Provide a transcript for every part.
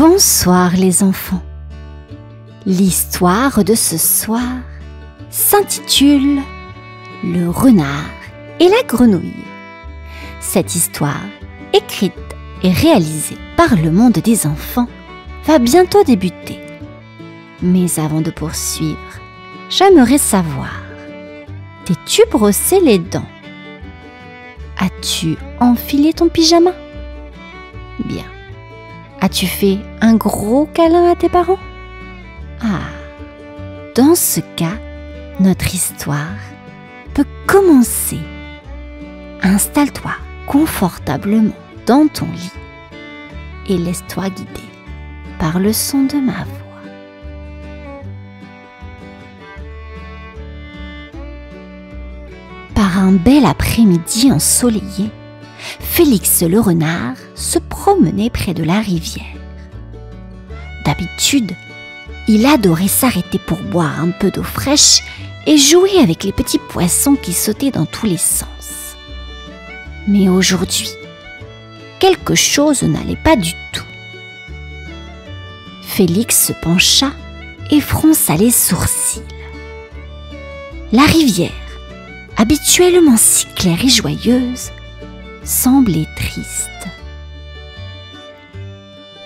Bonsoir les enfants. L'histoire de ce soir s'intitule Le renard et la grenouille. Cette histoire, écrite et réalisée par le monde des enfants, va bientôt débuter. Mais avant de poursuivre, j'aimerais savoir, t'es-tu brossé les dents? As-tu enfilé ton pyjama? Bien. As-tu fait un gros câlin à tes parents? Ah, dans ce cas, notre histoire peut commencer. Installe-toi confortablement dans ton lit et laisse-toi guider par le son de ma voix. Par un bel après-midi ensoleillé, Félix le renard se promenait près de la rivière. D'habitude, il adorait s'arrêter pour boire un peu d'eau fraîche et jouer avec les petits poissons qui sautaient dans tous les sens. Mais aujourd'hui, quelque chose n'allait pas du tout. Félix se pencha et fronça les sourcils. La rivière, habituellement si claire et joyeuse, semblait triste.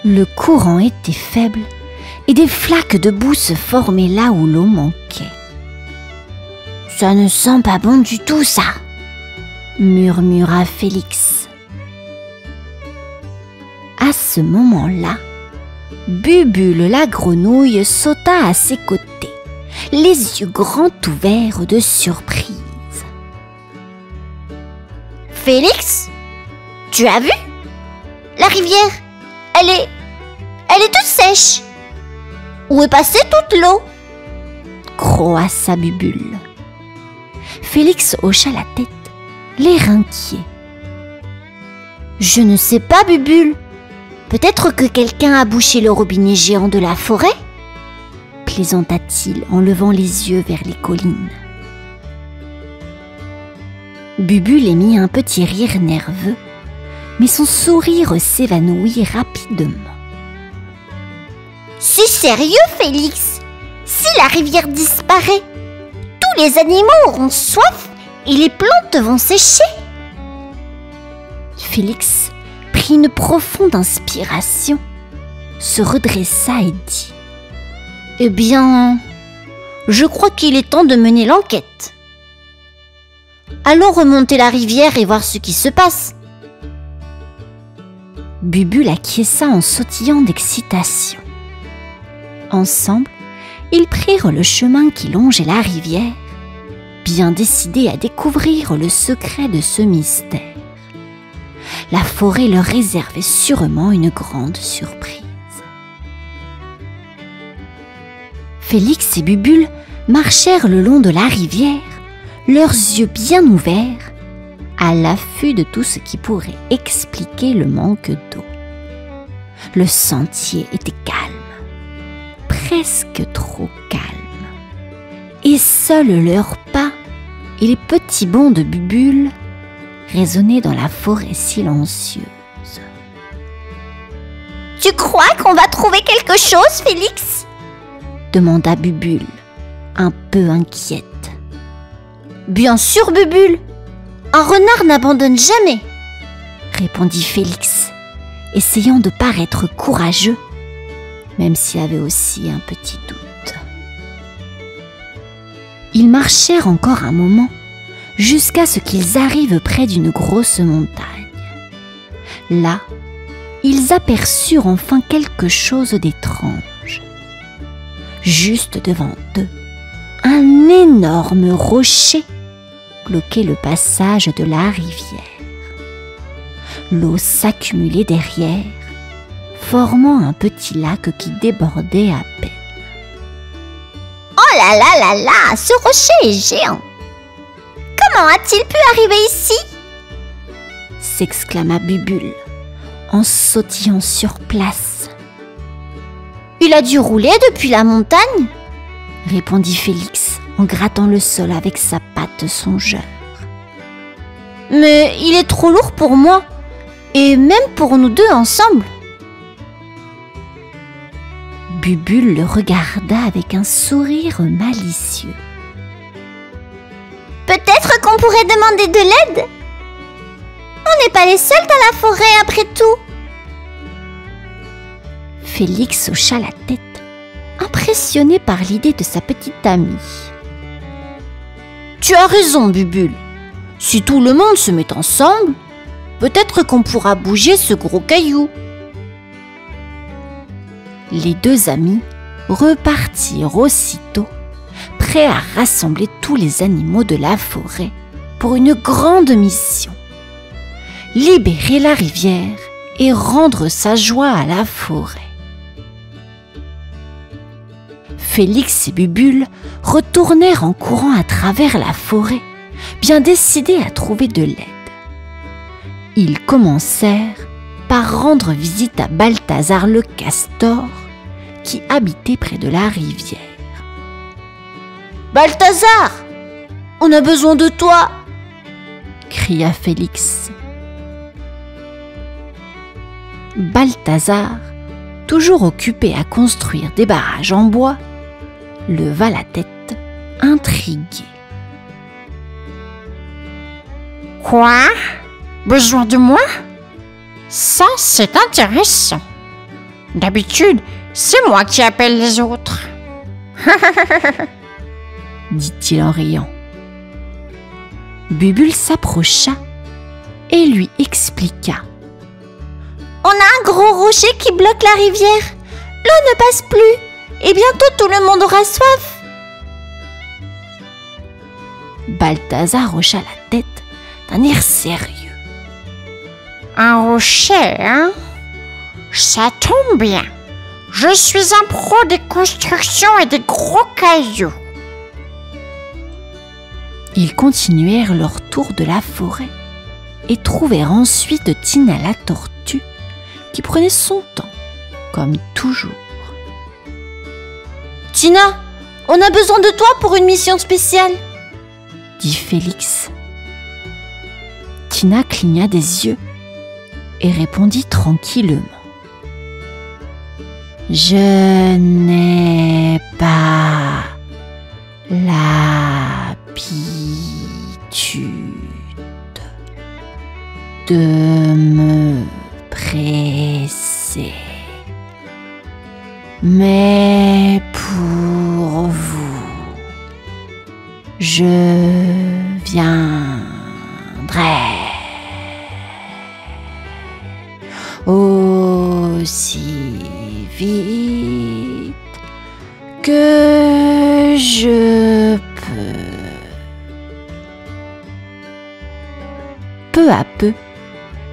Le courant était faible et des flaques de boue se formaient là où l'eau manquait. « Ça ne sent pas bon du tout, ça !» murmura Félix. À ce moment-là, Bubule la grenouille sauta à ses côtés, les yeux grands ouverts de surprise. « Félix, tu as vu? La rivière, elle est toute sèche. Où est passée toute l'eau? » croassa Bubule. Félix hocha la tête, l'air inquiet. « Je ne sais pas, Bubule. Peut-être que quelqu'un a bouché le robinet géant de la forêt ?» plaisanta-t-il en levant les yeux vers les collines. Bubule émit un petit rire nerveux, mais son sourire s'évanouit rapidement. « C'est sérieux, Félix? Si la rivière disparaît, tous les animaux auront soif et les plantes vont sécher. » Félix prit une profonde inspiration, se redressa et dit: « Eh bien, je crois qu'il est temps de mener l'enquête. Allons remonter la rivière et voir ce qui se passe. » Bubule acquiesça en sautillant d'excitation. Ensemble, ils prirent le chemin qui longeait la rivière, bien décidés à découvrir le secret de ce mystère. La forêt leur réservait sûrement une grande surprise. Félix et Bubule marchèrent le long de la rivière, leurs yeux bien ouverts, à l'affût de tout ce qui pourrait expliquer le manque d'eau. Le sentier était calme, presque trop calme, et seuls leurs pas et les petits bonds de Bubule résonnaient dans la forêt silencieuse. « Tu crois qu'on va trouver quelque chose, Félix ?» demanda Bubule, un peu inquiète. « Bien sûr, Bubule, un renard n'abandonne jamais !» répondit Félix, essayant de paraître courageux, même s'il avait aussi un petit doute. Ils marchèrent encore un moment, jusqu'à ce qu'ils arrivent près d'une grosse montagne. Là, ils aperçurent enfin quelque chose d'étrange. Juste devant eux, un énorme rocher bloquait le passage de la rivière. L'eau s'accumulait derrière, formant un petit lac qui débordait à peine. « Oh là là là là, ce rocher est géant! Comment a-t-il pu arriver ici ?» s'exclama Bubule en sautillant sur place. « Il a dû rouler depuis la montagne ?» répondit Félix en grattant le sol avec sa patte songeur. « Mais il est trop lourd pour moi, et même pour nous deux ensemble. » Bubule le regarda avec un sourire malicieux. Peut-être qu'on pourrait demander de l'aide? On n'est pas les seuls dans la forêt après tout. Félix hocha la tête, impressionné par l'idée de sa petite amie. Tu as raison, Bubule. Si tout le monde se met ensemble, peut-être qu'on pourra bouger ce gros caillou. Les deux amis repartirent aussitôt, prêts à rassembler tous les animaux de la forêt pour une grande mission. Libérer la rivière et rendre sa joie à la forêt. Félix et Bubule retournèrent en courant à travers la forêt, bien décidés à trouver de l'aide. Ils commencèrent par rendre visite à Balthazar le castor, qui habitait près de la rivière. « Balthazar, on a besoin de toi !» cria Félix. Balthazar, toujours occupé à construire des barrages en bois, leva la tête, intrigué. « Quoi? Besoin de moi? Ça, c'est intéressant. D'habitude, c'est moi qui appelle les autres. » dit-il en riant. Bubule s'approcha et lui expliqua. « On a un gros rocher qui bloque la rivière. L'eau ne passe plus et bientôt tout le monde aura soif. » Balthazar hocha la tête d'un air sérieux. « Un rocher, hein? Ça tombe bien. Je suis un pro des constructions et des gros cailloux. » Ils continuèrent leur tour de la forêt et trouvèrent ensuite Tina la tortue qui prenait son temps, comme toujours. « Tina, on a besoin de toi pour une mission spéciale, » dit Félix. Tina cligna des yeux et répondit tranquillement. « Je n'ai pas l'habitude de me presser. Mais pour vous, je viendrai aussi vite que je peux. » Peu à peu,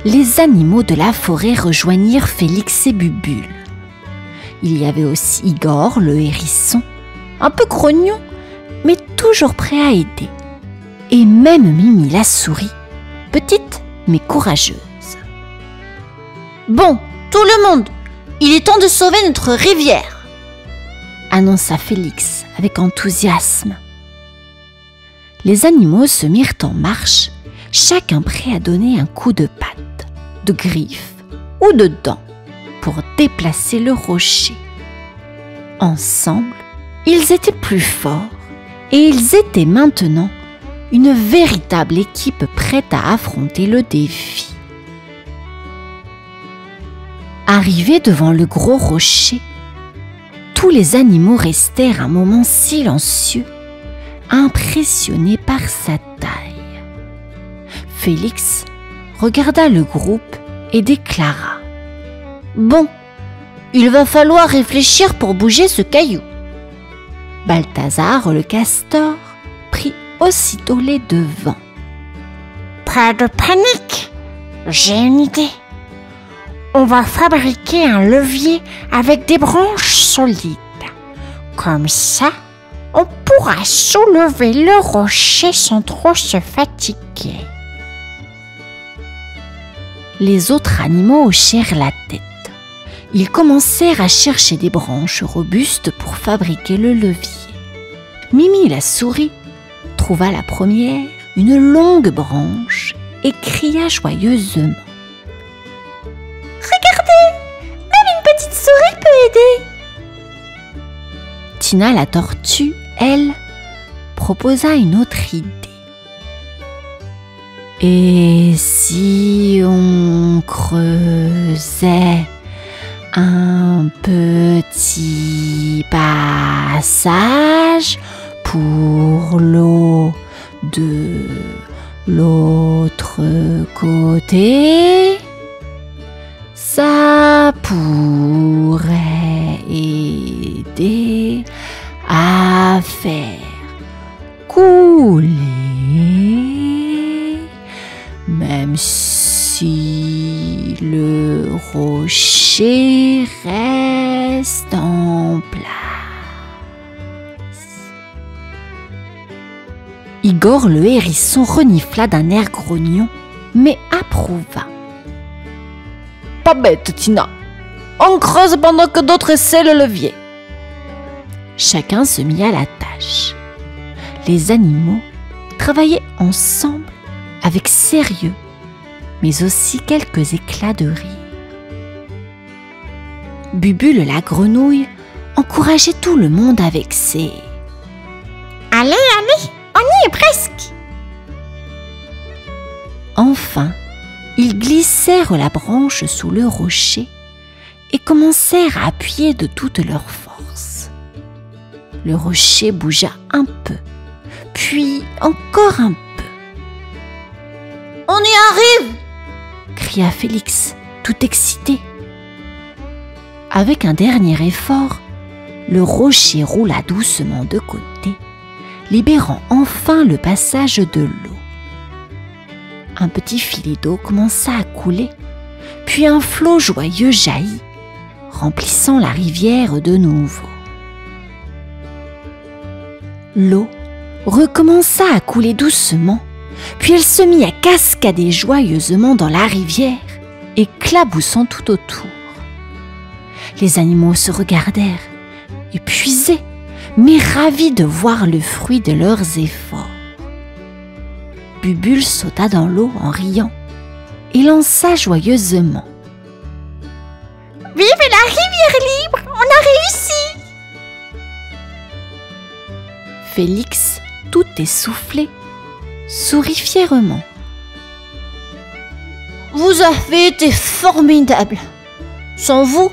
les animaux de la forêt rejoignirent Félix et Bubule. Il y avait aussi Igor, le hérisson, un peu grognon, mais toujours prêt à aider. Et même Mimi la souris, petite mais courageuse. « Bon, tout le monde, il est temps de sauver notre rivière !» annonça Félix avec enthousiasme. Les animaux se mirent en marche, chacun prêt à donner un coup de patte, de griffe ou de dent pour déplacer le rocher. Ensemble, ils étaient plus forts et ils étaient maintenant une véritable équipe prête à affronter le défi. Arrivés devant le gros rocher, tous les animaux restèrent un moment silencieux, impressionnés par sa taille. Félix regarda le groupe et déclara: « Bon, il va falloir réfléchir pour bouger ce caillou. » Balthazar le castor prit aussitôt les devants. « Pas de panique, j'ai une idée. On va fabriquer un levier avec des branches solides. Comme ça, on pourra soulever le rocher sans trop se fatiguer. » Les autres animaux hochèrent la tête. Ils commencèrent à chercher des branches robustes pour fabriquer le levier. Mimi la souris trouva la première, une longue branche, et cria joyeusement: « Regardez, même une petite souris peut aider. » Tina la tortue, elle, proposa une autre idée. Et si on creusait un petit passage pour l'eau de l'autre côté, ça pourrait aider à faire couler, même si le rocher reste en place. Igor le hérisson renifla d'un air grognon, mais approuva. Pas bête, Tina. On creuse pendant que d'autres essaient le levier. Chacun se mit à la tâche. Les animaux travaillaient ensemble avec sérieux, mais aussi quelques éclats de rire. Bubule la grenouille encourageait tout le monde avec ses « Allez, allez, on y est presque !» Enfin, ils glissèrent la branche sous le rocher et commencèrent à appuyer de toute leur force. Le rocher bougea un peu, puis encore un peu. « On y arrive !» cria Félix, tout excité. Avec un dernier effort, le rocher roula doucement de côté, libérant enfin le passage de l'eau. Un petit filet d'eau commença à couler, puis un flot joyeux jaillit, remplissant la rivière de nouveau. L'eau recommença à couler doucement, puis elle se mit à cascader joyeusement dans la rivière, éclaboussant tout autour. Les animaux se regardèrent, épuisés, mais ravis de voir le fruit de leurs efforts. Bubule sauta dans l'eau en riant et lança joyeusement. « Vive la rivière libre, on a réussi !» Félix, tout essoufflé, sourit fièrement. « Vous avez été formidable. Sans vous,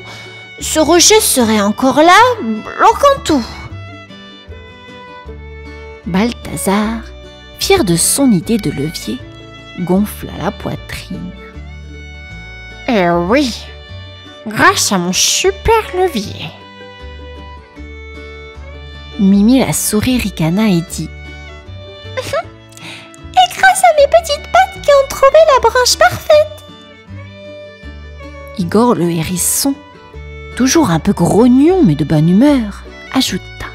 ce rocher serait encore là, bloquant tout. » Balthazar, fier de son idée de levier, gonfla la poitrine. « Eh oui, grâce à mon super levier. » Mimi la souris ricana et dit: « Et grâce à mes petites pattes qui ont trouvé la branche parfaite. » Igor le hérisson, toujours un peu grognon mais de bonne humeur, ajouta: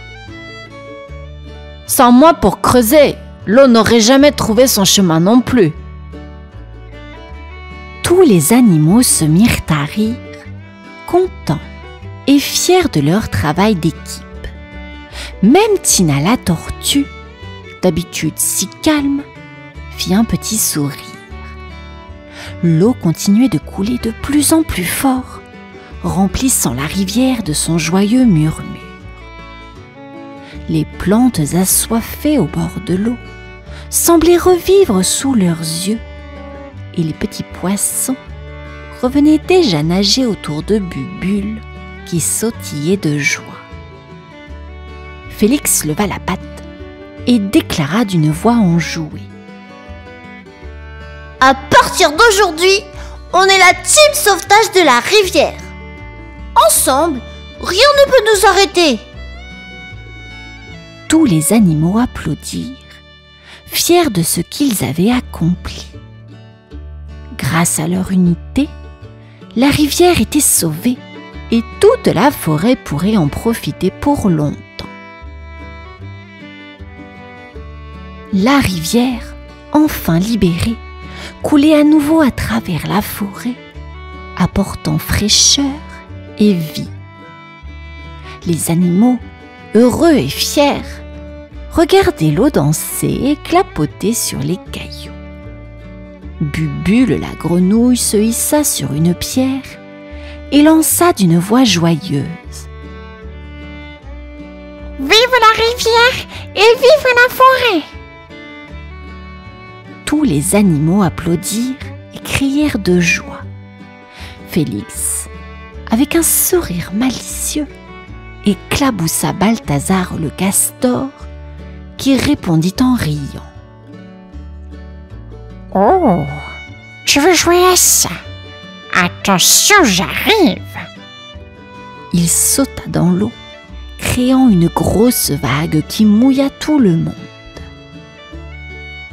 « Sans moi pour creuser, l'eau n'aurait jamais trouvé son chemin non plus. » Tous les animaux se mirent à rire, contents et fiers de leur travail d'équipe. Même Tina la tortue, d'habitude si calme, fit un petit sourire. L'eau continuait de couler de plus en plus fort, remplissant la rivière de son joyeux murmure. Les plantes assoiffées au bord de l'eau semblaient revivre sous leurs yeux, et les petits poissons revenaient déjà nager autour de Bubule qui sautillait de joie. Félix leva la patte et déclara d'une voix enjouée: « À partir d'aujourd'hui, on est la team sauvetage de la rivière. Ensemble, rien ne peut nous arrêter. » Tous les animaux applaudirent, fiers de ce qu'ils avaient accompli. Grâce à leur unité, la rivière était sauvée et toute la forêt pourrait en profiter pour longtemps. La rivière, enfin libérée, coulait à nouveau à travers la forêt, apportant fraîcheur et vie. Les animaux, heureux et fiers, regardaient l'eau danser et clapoter sur les cailloux. Bubule la grenouille se hissa sur une pierre et lança d'une voix joyeuse: « rivière et vivre la forêt. Tous les animaux applaudirent et crièrent de joie. Félix, avec un sourire malicieux, éclaboussa Balthazar le castor, qui répondit en riant. Oh, tu veux jouer à ça? Attention, j'arrive. Il sauta dans l'eau, créant une grosse vague qui mouilla tout le monde.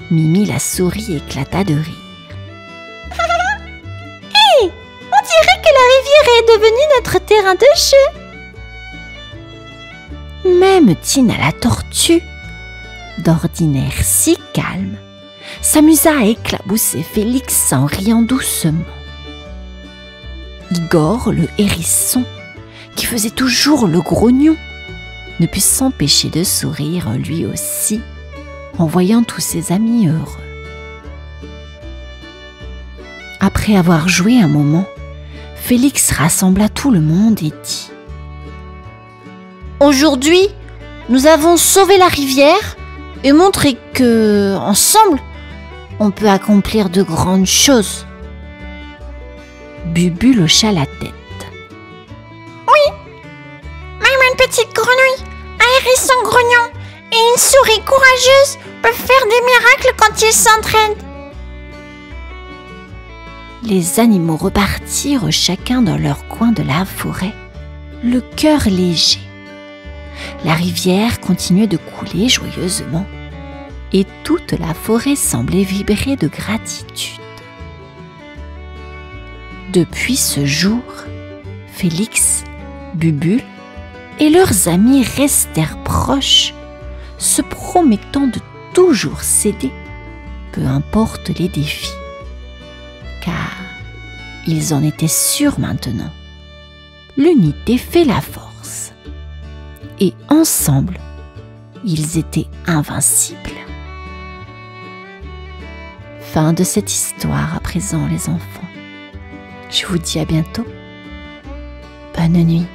Mimi la souris éclata de rire. Hé, on dirait que la rivière est devenue notre terrain de jeu. Même Tina la tortue, d'ordinaire si calme, s'amusa à éclabousser Félix en riant doucement. Igor, le hérisson, qui faisait toujours le grognon, ne put s'empêcher de sourire lui aussi en voyant tous ses amis heureux. Après avoir joué un moment, Félix rassembla tout le monde et dit : Aujourd'hui, nous avons sauvé la rivière et montré que, ensemble, on peut accomplir de grandes choses. Bubu hocha la tête. Même une petite grenouille, un hérisson grognon et une souris courageuse peuvent faire des miracles quand ils s'entraînent. Les animaux repartirent chacun dans leur coin de la forêt, le cœur léger. La rivière continuait de couler joyeusement et toute la forêt semblait vibrer de gratitude. Depuis ce jour, Félix, Bubule et leurs amis restèrent proches, se promettant de toujours s'aider, peu importe les défis. Car ils en étaient sûrs maintenant. L'unité fait la force. Et ensemble, ils étaient invincibles. Fin de cette histoire à présent, les enfants. Je vous dis à bientôt. Bonne nuit.